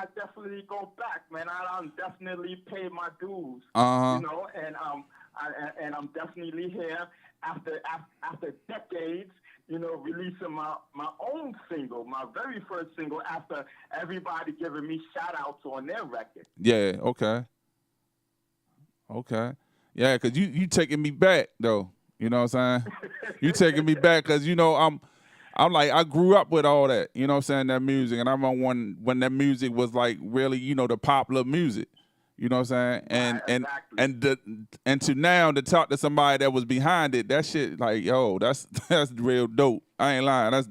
I definitely go back, man. I definitely pay my dues, Uh huh. and I'm definitely here after decades, releasing my own single, my very first single after everybody giving me shout outs on their record. Yeah. Okay. Okay. Yeah, cause you taking me back though. You know what I'm saying? You taking me back because I'm like I grew up with all that. You know what I'm saying? That music, and I remember when that music was like really the popular music. You know what I'm saying? Right, exactly. And to now to talk to somebody that was behind it, that shit like yo, that's that's real dope. I ain't lying. That's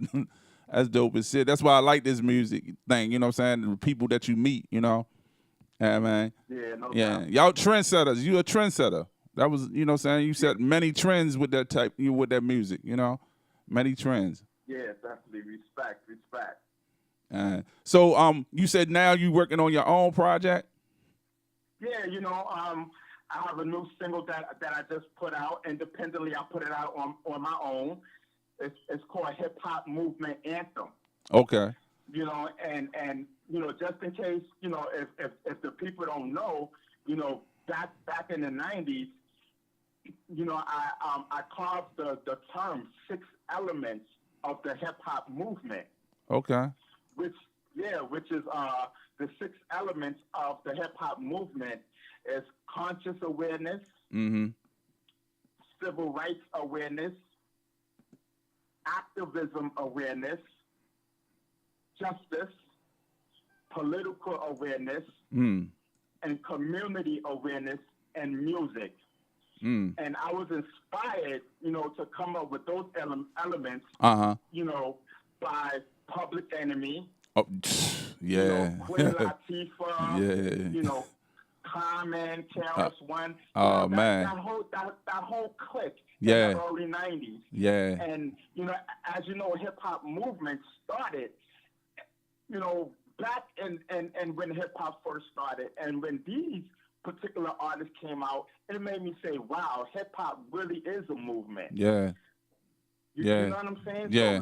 that's dope as shit. That's why I like this music thing. You know what I'm saying? The people that you meet. Yeah, man. Yeah, no Yeah, doubt. y'all trendsetters. You a trendsetter. That was, you know what I'm saying? You Yeah, set many trends with that with that music. Many trends. yeah, definitely. Respect, respect. So you said now you working on your own project? Yeah, I have a new single that I just put out independently. I put it out on my own. It's called Hip Hop Movement Anthem. Okay. Just in case, if the people don't know, back in the '90s, I carved the term six elements of the hip hop movement, Okay. which which is the six elements of the hip hop movement is conscious awareness, Mm-hmm. civil rights awareness, activism awareness, justice, political awareness, Mm. and community awareness and music. Mm. And I was inspired, to come up with those elements, Uh-huh. you know, by Public Enemy, Oh, yeah. Queen Latifah, Yeah. Common, Uh, KRS One, oh that man. that whole clique in the Yeah. early '90s. Yeah. And as you know, hip hop movement started, you know, back and when hip hop first started, and when these particular artists came out, it made me say, "Wow, hip hop really is a movement." Yeah. You Yeah. know what I'm saying? So Yeah.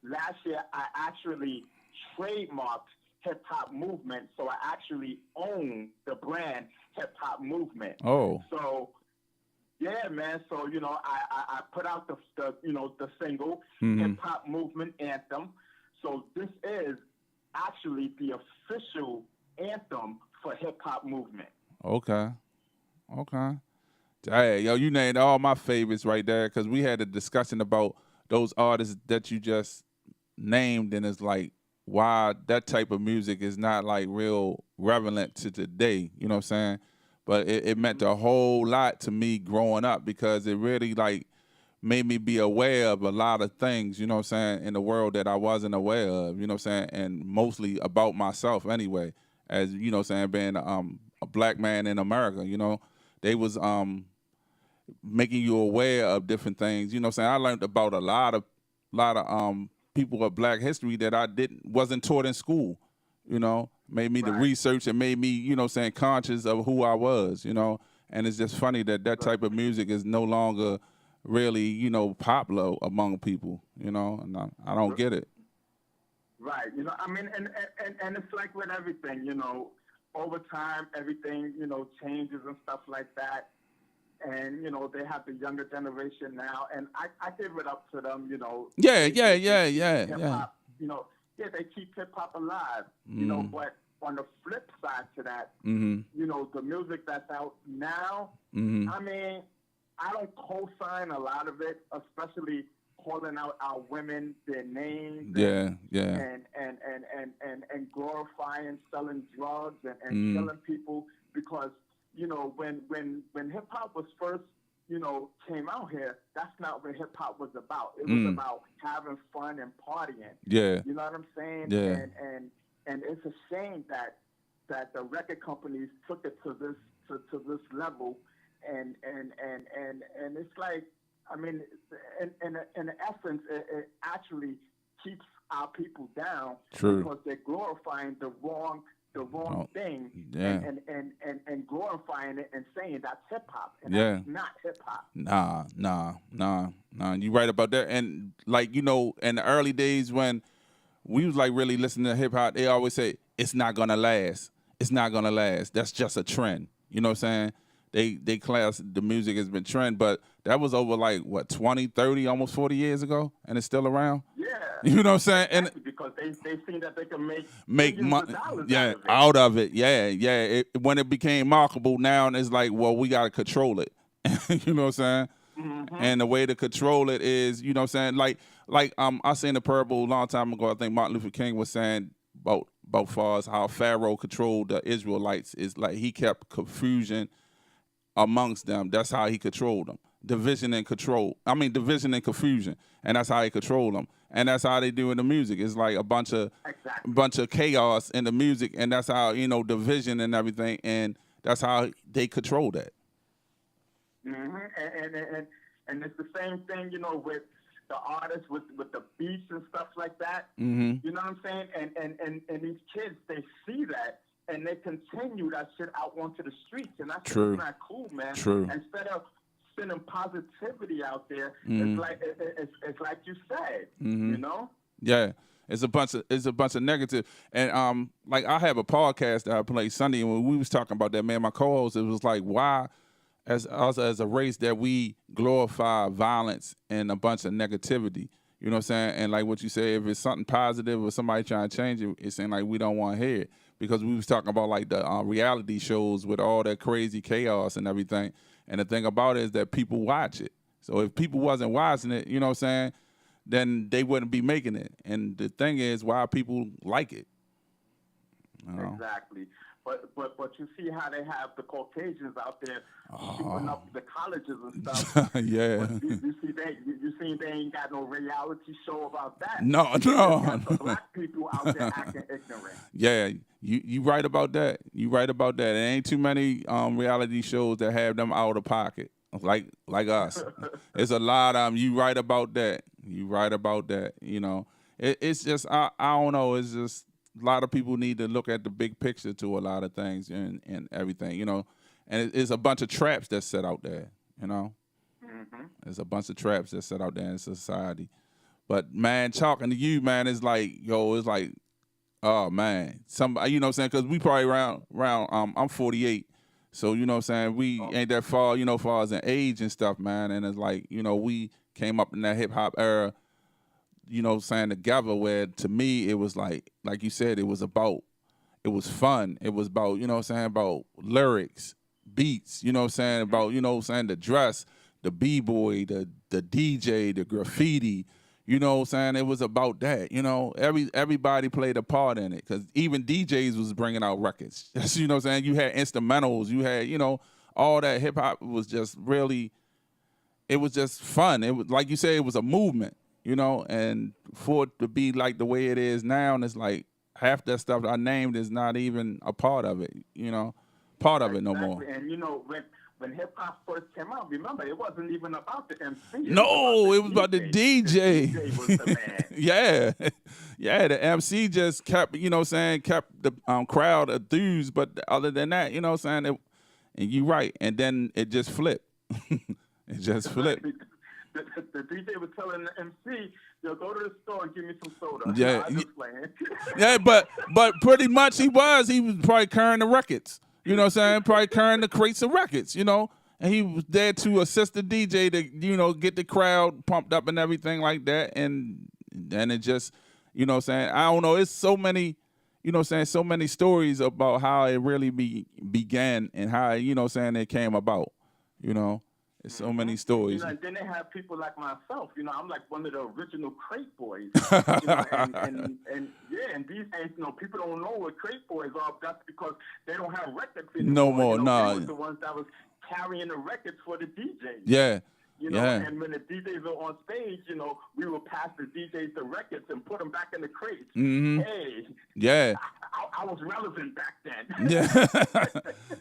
last year I actually trademarked hip hop movement, so I actually own the brand hip hop movement. Oh. So yeah, man. So I put out the single hip Mm-hmm. hop movement anthem. So this is actually the official anthem for hip hop movement. Okay. Okay. Hey, yo, you named all my favorites right there because we had a discussion about those artists that you just named, and it's like why that type of music is not like real relevant to today. You know what I'm saying? But it meant a whole lot to me growing up because it really like made me be aware of a lot of things. You know what I'm saying, in the world that I wasn't aware of. You know what I'm saying, and mostly about myself anyway. As you know, what I'm saying being a black man in America. They was making you aware of different things. You know what I'm saying? I learned about a lot of people of black history that I didn't wasn't taught in school. Made me to Right. research and made me, saying conscious of who I was. And it's just funny that that Right. type of music is no longer really, popular among people, and I don't get it. Right. I mean, and it's like with everything, over time, everything, changes and stuff like that. And, they have the younger generation now. And I give it up to them, Yeah, yeah, they yeah, keep yeah, hip yeah. hop, yeah, they keep hip hop alive, Mm, but on the flip side to that, mm-hmm, the music that's out now, mm-hmm. I mean, I don't co-sign a lot of it, especially calling out our women, their names, Yeah, yeah. and glorifying selling drugs and Mm, killing people because when hip hop was first came out here, that's not what hip hop was about. It was mm. about having fun and partying. Yeah, You know what I'm saying? yeah. And it's a shame that the record companies took it to this level, and it's like, I mean, in essence, it actually keeps our people down True. because they're glorifying the wrong Oh, thing yeah. and glorifying it and saying that's hip hop, and that's Yeah. not hip hop. Nah. You right about that. And like, in the early days when we was like really listening to hip hop, they always say it's not gonna last. It's not gonna last. That's just a trend. You know what I'm saying? They class the music has been trend, but that was over like what 20, 30, almost 40 years ago, and it's still around. Yeah. You know what I'm saying? And because they seen that they can make money, yeah, out of it. Yeah. When it became marketable, now it's like, well, we gotta control it. You know what I'm saying? Mm-hmm. And the way to control it is, you know what I'm saying? Like I seen a parable a long time ago. I think Martin Luther King was saying about far as how Pharaoh controlled the Israelites is like he kept confusion amongst them. That's how he controlled them. Division and confusion, and that's how he controlled them. And that's how they do in the music. It's like a bunch of chaos in the music, and that's how division and everything, and that's how they control that. Mm-hmm. And it's the same thing, with the artists with the beats and stuff like that. Mm-hmm. You know what I'm saying? And these kids, they see that and they continue that shit out onto the streets, and that's not cool, man. True. Instead of sending positivity out there, mm-hmm. it's like you said, mm-hmm. Yeah. It's a bunch of negative. And like I have a podcast that I play Sunday, and when we was talking about that, man, my co-host, it was like, why as us as a race that we glorify violence and a bunch of negativity. You know what I'm saying? And like what you say, if it's something positive or somebody trying to change it, it's saying like we don't want to hear it. Because we was talking about like the reality shows with all that crazy chaos and everything. And the thing about it is that people watch it. So if people wasn't watching it, you know what I'm saying, then they wouldn't be making it. And the thing is why people like it. Exactly. But you see how they have the Caucasians out there shooting up the colleges and stuff. Yeah. You see they ain't got no reality show about that. No. The black people out there acting ignorant. Yeah, you right about that. You right about that. There ain't too many reality shows that have them out of pocket like us. It's a lot of them. You right about that. It's just I don't know. It's just a lot of people need to look at the big picture to a lot of things and everything, and it's a bunch of traps that's set out there, Mm-hmm. There's a bunch of traps that's set out there in society. But man, talking to you, man, it's like, oh man, somebody, you know what I'm saying? Because we probably around I'm 48, so you know what I'm saying, we ain't that far, far as in age and stuff, man. And it's like, we came up in that hip hop era, saying together, where to me it was like you said, it was fun. It was about, about lyrics, beats, about, the dress, the B-boy, the DJ, the graffiti, it was about that, everybody played a part in it, because even DJs was bringing out records. You had instrumentals, you had, all that. Hip hop was just really, it was just fun. It was, like you said, it was a movement. And for it to be like the way it is now, and it's like half that stuff I named is not even a part of it, part of it no more. And when hip hop first came out, remember, it wasn't even about the MC. It was about the DJ. The DJ was the man. Yeah, the MC just kept, kept the crowd enthused, but other than that, and you're right, and then it just flipped. It just flipped. The DJ was telling the MC, "Yo, go to the store and give me some soda." Yeah, I'm just playing. Yeah, but pretty much he was probably carrying the records. You know what I'm saying? Probably carrying the crates of records. And he was there to assist the DJ to get the crowd pumped up and everything like that. And it just, I don't know. It's so many, so many stories about how it really began and how it came about. There's so many stories. And then they have people like myself. I'm like one of the original crate boys. And these days, people don't know what crate boys are. That's because they don't have records anymore. No more, no. They were the ones that was carrying the records for the DJs. Yeah. And when the DJs are on stage, we will pass the DJs the records and put them back in the crates. Mm-hmm. Hey. Yeah. I was relevant back then. Yeah.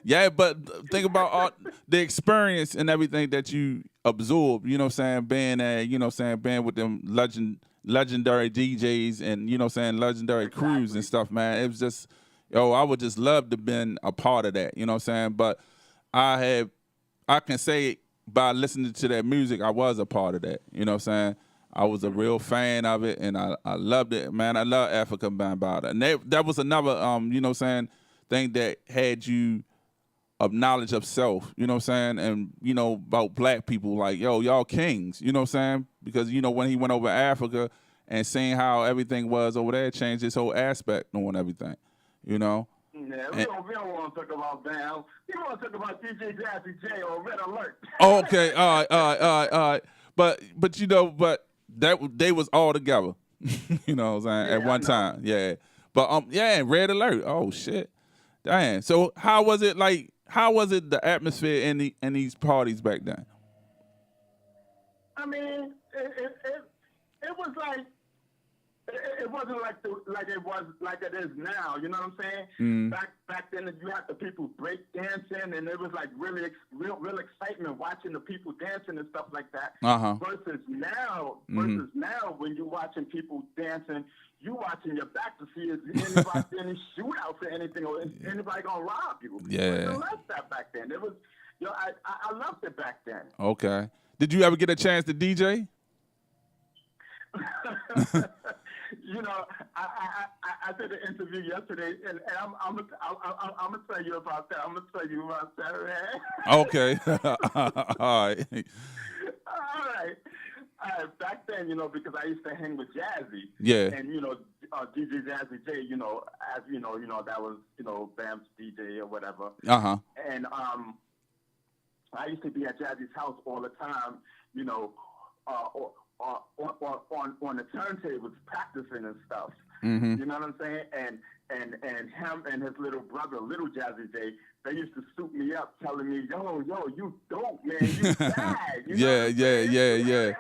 Yeah, but think about all the experience and everything that you absorb, being at, being with them legendary DJs and, legendary crews and stuff, man. It was just, I would just love to been a part of that, But I can say by listening to that music, I was a part of that, I was a real fan of it, and I loved it, man. I love Africa Bambaataa, and that was another you know what I'm saying, thing that had you of knowledge of self, you know what I'm saying, and you know about black people, like yo, y'all kings, you know what I'm saying, because you know when he went over Africa and seeing how everything was over there, changed his whole aspect on everything, you know. Yeah, And, we don't want to talk about Bam. We want to talk about DJ Jazzy J or Red Alert. oh, okay, all right. But you know, but that they was all together, you know what I'm saying, at one time, yeah. But yeah, Red Alert. Oh shit, damn. So how was it like? How was it the atmosphere in these parties back then? I mean, it was like it wasn't like it is now. You know what I'm saying? Mm. Back then, you had the people break dancing, and it was like really real excitement watching the people dancing and stuff like that. Uh-huh. Versus now, when you're watching people dancing, you watching your back to see is anybody any shootout for anything or is anybody gonna rob you. Yeah. I loved that back then. It was, I loved it back then. Okay. Did you ever get a chance to DJ? You know, I did an interview yesterday, and I'm gonna tell you about that. I'm gonna tell you about that, man. Okay. All right. All right. Back then, you know, because I used to hang with Jazzy. Yeah. And, you know, DJ Jazzy J, you know, as you know, that was, you know, Bam's DJ or whatever. Uh-huh. And I used to be at Jazzy's house all the time, you know, on the turntables practicing and stuff. Mm-hmm. You know what I'm saying? And him and his little brother, Little Jazzy J, they used to soup me up, telling me, yo, you dope, man, you bad. You know yeah.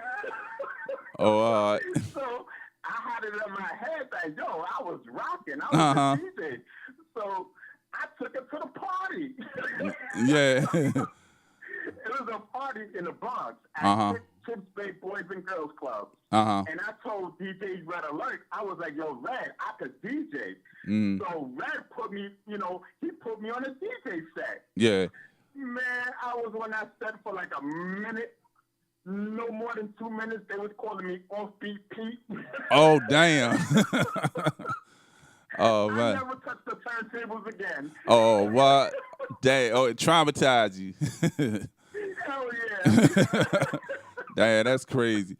Oh, So I had it in my head that, yo, I was rocking. I was a DJ. So I took it to the party. Yeah. It was a party in the Bronx at Chips Bay Boys and Girls Club. And I told DJ Red Alert, I was like, yo, Red, I could DJ. So Red put me, you know, he put me on a DJ set. Yeah. Man, I was on that set for like a minute. No more than 2 minutes. They was calling me Offbeat Pete. Oh, damn. Oh, man. I never touched the turntables again. Oh, what? Dang. Oh, it traumatized you. Hell yeah. Damn, that's crazy.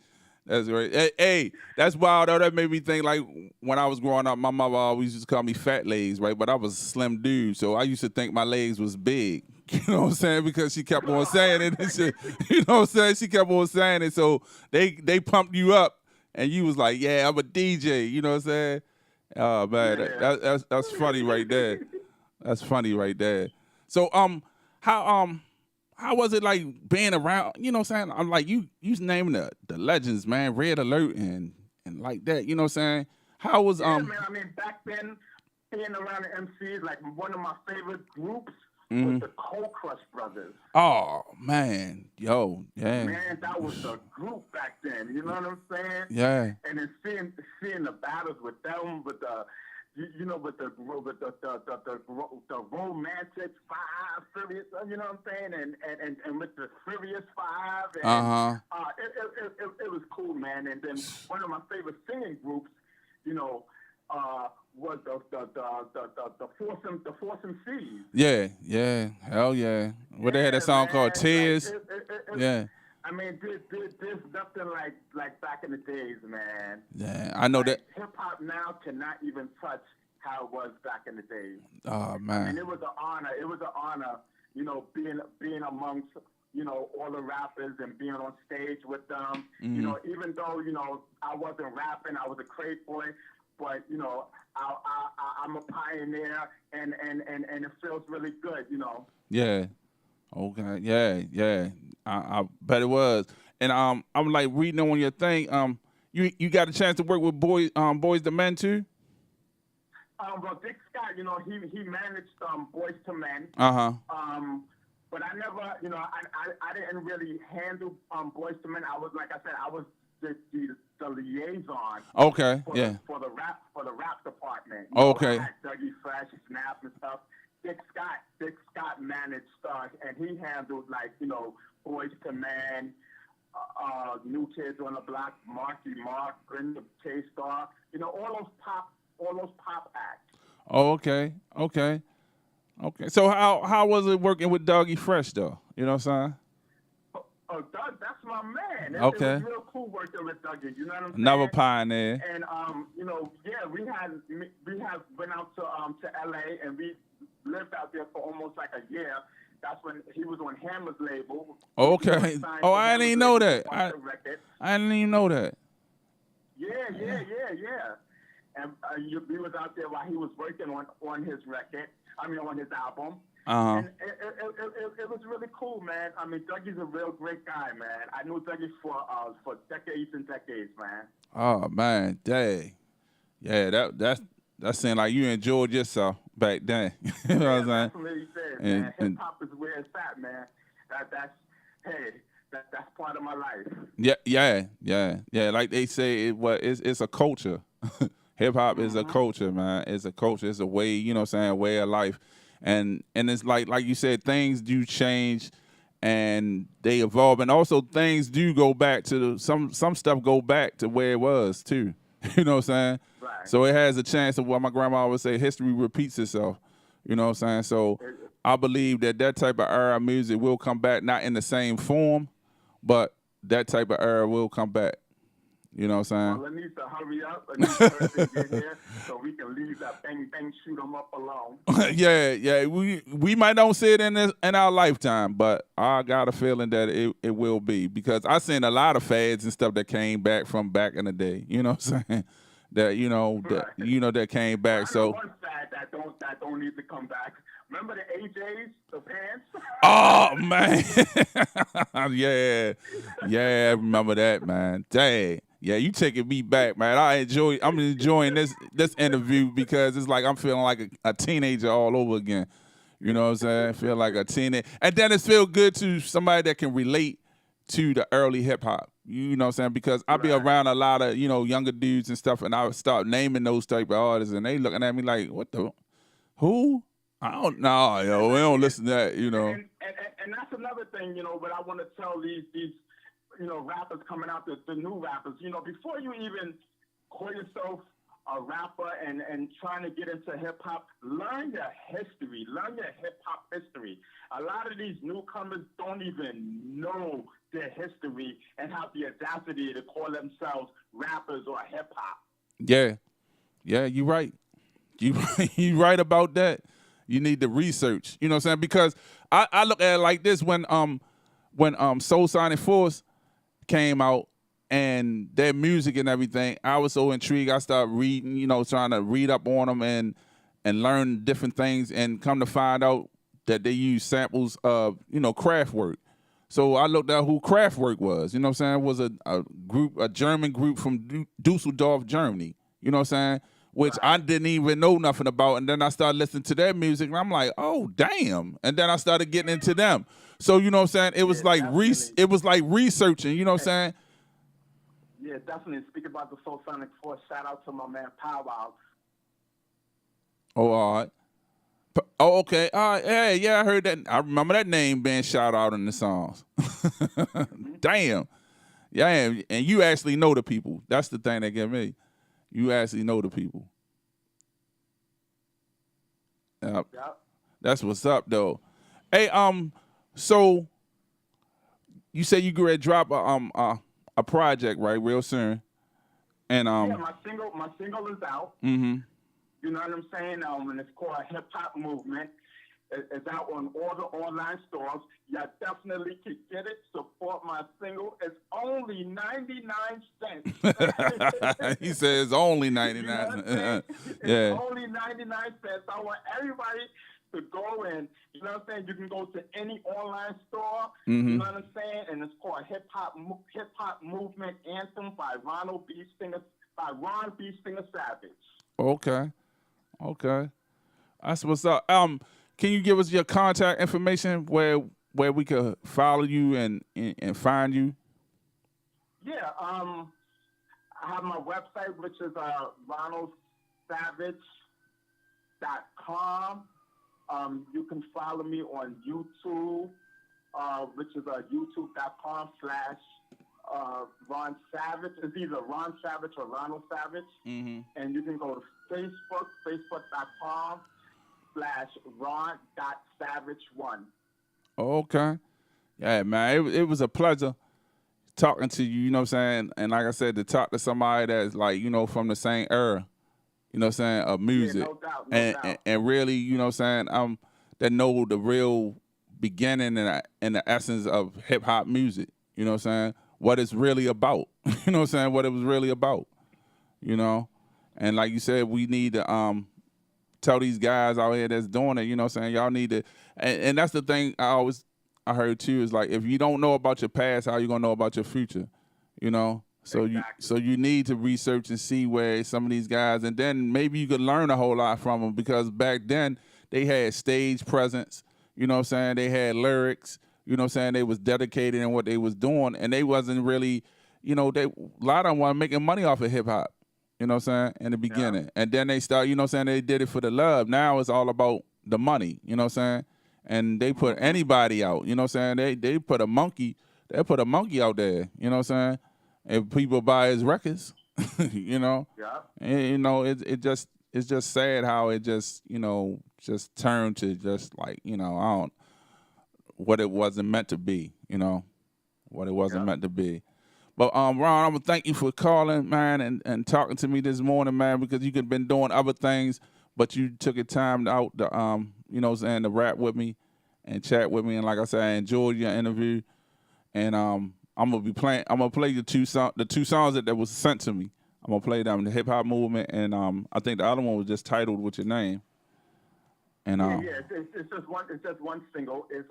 That's right. Hey, that's wild though. That made me think like when I was growing up, my mother always used to call me fat legs, right? But I was a slim dude, so I used to think my legs was big. You know what I'm saying? Because she kept on saying it and shit. You know what I'm saying? She kept on saying it. So they pumped you up and you was like, yeah, I'm a DJ. You know what I'm saying? Oh man, Yeah. that's funny right there. That's funny right there. So how was it like being around? You know what I'm saying? I'm like you naming the legends, man, Red Alert and like that. You know what I'm saying? How was Yeah, man. I mean, back then, being around the MCs, like one of my favorite groups was the Cold Crush Brothers. Oh man, yo, yeah. Man, that was the group back then. You know what I'm saying? Yeah. And then seeing the battles with them, with the with the Romantic Five, Furious, you know what I'm saying, and with the Furious Five, and it was cool, man. And then one of my favorite singing groups, you know, was the Foursome Seas. Yeah, hell yeah. Well, they had a song called Tears. Like, yeah. I mean, there's nothing like back in the days, man. Yeah, I know that. Hip hop now cannot even touch how it was back in the days. Oh man. And it was an honor. It was an honor, you know, being amongst, you know, all the rappers and being on stage with them. You know, even though, you know, I wasn't rapping, I was a crate boy, but you know, I'm a pioneer, and it feels really good, you know. Yeah. Okay. Yeah. I bet it was. And I'm like reading on your thing. You got a chance to work with Boys II Men too? Well, Dick Scott, you know, he managed Boys II Men. But I never, you know, I didn't really handle Boys II Men. I was, like I said, I was the liaison. Okay. For the rap department. You okay. Know, Dougie Fresh, Snap, and stuff. Dick Scott managed and he handled, like, you know, Boys II Men, New Kids on the Block, Marky Mark, Brenda K Star. You know, all those pop acts. Oh, okay, okay, okay. So how was it working with Dougie Fresh though? You know what I'm Oh, Doug, that's my man. saying? It was Okay, real cool working with Dougie. You know what I'm another saying? pioneer. And you know, yeah, we had went out to LA and we lived out there for almost like a year. That's when he was on Hammer's label. You know, Okay. signed Oh, to I didn't Hammer's even know label for that. Bunch of Records. I didn't even know that. Yeah. And we was out there while he was working on his record. I mean, on his album. Uh huh. And it was really cool, man. I mean, Dougie's a real great guy, man. I knew Dougie for decades and decades, man. Oh man, dang. Yeah, that seemed like you enjoyed yourself back then. You know what Yeah, I'm saying? that's what he said, And, man. Hip and hop is where it's at, man. That's part of my life. yeah. Like they say, it's a culture. Hip hop is a Mm-hmm. culture, man. It's a culture. It's a way, you know what I'm saying, a way of life. And it's like you said, things do change and they evolve. And also things do go back to some stuff go back to where it was too. You know what I'm saying? Right. So it has a chance of what my grandma always say, history repeats itself. You know what I'm saying? So I believe that type of era of music will come back, not in the same form, but that type of era will come back. You know what I'm Well, I need to hurry up. I need to get here so we can leave that bang bang shoot 'em up alone. saying? Yeah. We might don't see it in our lifetime, but I got a feeling that it will be because I seen a lot of fads and stuff that came back from back in the day. You know what I'm saying? That came Well, back. I know So one fad that don't need to come back. Remember the AJs, the pants? oh man, yeah, I remember that, man. Dang, yeah, you taking me back, man. I'm enjoying this interview because it's like I'm feeling like a teenager all over again. You know what I'm saying? I feel like a teenager, and then it feel good to somebody that can relate to the early hip hop. You know what I'm saying? Because I be Right. around a lot of younger dudes and stuff, and I would start naming those type of artists, and they looking at me like, "What the who?" I don't know, yo. We don't listen to that, And that's another thing, what I want to tell these rappers coming out, the new rappers, before you even call yourself a rapper and trying to get into hip hop, learn your history, learn your hip hop history. A lot of these newcomers don't even know their history and have the audacity to call themselves rappers or hip hop. Yeah, you right. You right about that. You need to research. You know what I'm saying? Because I look at it like this when Soul Sonic Force came out and their music and everything, I was so intrigued. I started reading, trying to read up on them and learn different things and come to find out that they use samples of, Kraftwerk. So I looked at who Kraftwerk was. You know what I'm saying? It was a German group from Dusseldorf, Germany. You know what I'm saying? Which I didn't even know nothing about. And then I started listening to their music, and I'm like, oh, damn. And then I started getting into them. So, you know what I'm saying? It was it was like researching, you know what I'm saying? Yeah, definitely. Speak about the Soul Sonic Force. Shout out to my man Powwow. Oh, all right. Oh, okay. All right. Hey, yeah, I heard that. I remember that name being shout out in the songs. Damn. Yeah, and you actually know the people. That's the thing that get me. You actually know the people. Yep. Yep. That's what's up, though. Hey, so you say you gonna drop a project right real soon, and Yeah, my single is out. mm-hmm. You know what I'm saying? And it's called Hip Hop Movement. It's out on all the online stores. You definitely can get it. Support my single. It's only 99 cents. He says only 99. You know what I'm Yeah. It's only 99 cents. I want everybody to go in. You know what I'm saying? You can go to any online store. Mm-hmm. You know what I'm saying? And it's called Hip Hop Movement Anthem by Ron B. Singer Savage. Okay. That's what's up. Can you give us your contact information where we could follow you and find you? Yeah, I have my website, which is ronaldsavage.com. You can follow me on YouTube, which is youtube.com/ Ron Savage. It's either Ron Savage or Ronald Savage. Mm-hmm. And you can go to Facebook, facebook.com/ron.savage1. Okay. Yeah, man. It was a pleasure talking to you, you know what I'm saying? And like I said, to talk to somebody that's like, you know, from the same era, you know what I'm saying, of music. Yeah, no doubt, no doubt. And really, you know what I'm saying, that know the real beginning and the essence of hip hop music, you know what I'm saying? What it's really about. You know what I'm saying? What it was really about. You know? And like you said, we need to tell these guys out here that's doing it, you know what I'm saying? Y'all need to and that's the thing I heard too, is like if you don't know about your past, how you gonna know about your future? You know? So exactly. you need to research and see where some of these guys, and then maybe you could learn a whole lot from them, because back then they had stage presence, you know what I'm saying? They had lyrics, you know what I'm saying? They was dedicated in what they was doing, and they wasn't really, you know, a lot of them weren't making money off of hip hop, you know what I'm saying, in the beginning. Yeah. And then they start, you know what I'm saying, they did it for the love. Now it's all about the money, you know what I'm saying? And they put anybody out, you know what I'm saying? They put a monkey out there, you know what I'm saying? If people buy his records, you know? Yeah. And, you know, it's just sad how it just, you know, just turned to just like, you know, what it wasn't meant to be, you know? What it wasn't meant to be. But Ron, I'm gonna thank you for calling, man, and talking to me this morning, man, because you could have been doing other things, but you took your time out to you know what I'm saying, to rap with me and chat with me. And like I said, I enjoyed your interview. And I'm gonna play the two songs that was sent to me. I'm gonna play them, the Hip Hop Movement, and I think the other one was just titled With Your Name. And it's just one single. It's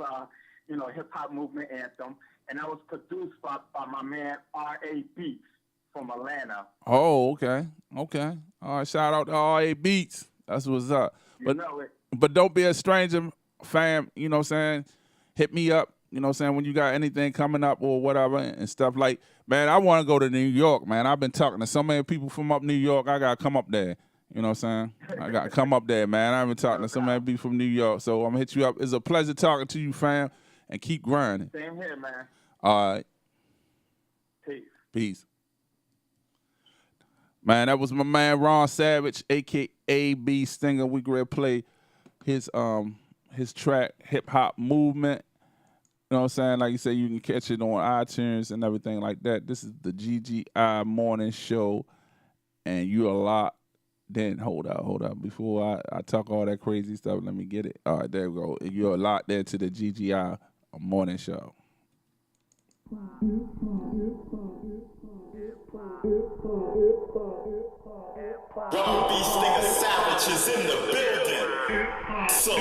you know, Hip Hop Movement anthem, and that was produced by my man R.A. Beats from Atlanta. Oh, okay. All right, shout out to R.A. Beats. That's what's up. You know it. But don't be a stranger, fam. You know what I'm saying? Hit me up. You know what I'm saying? When you got anything coming up or whatever and stuff like, man, I want to go to New York, man. I've been talking to so many people from up New York. I got to come up there. You know what I'm saying? I got to come up there, man. I've been talking to so many people from New York. So I'm going to hit you up. It's a pleasure talking to you, fam. And keep grinding. Same here, man. All right. Peace. Man, that was my man Ron Savage, a.k.a. B Stinger. We going to play his track, Hip Hop Movement. You know what I'm saying? Like you said, you can catch it on iTunes and everything like that. This is the GGI Morning Show, and you are locked. Then hold up. Before I talk all that crazy stuff, let me get it. All right, there we go. You're locked there to the GGI Morning Show. Ron B Stinger Savage is in the building. So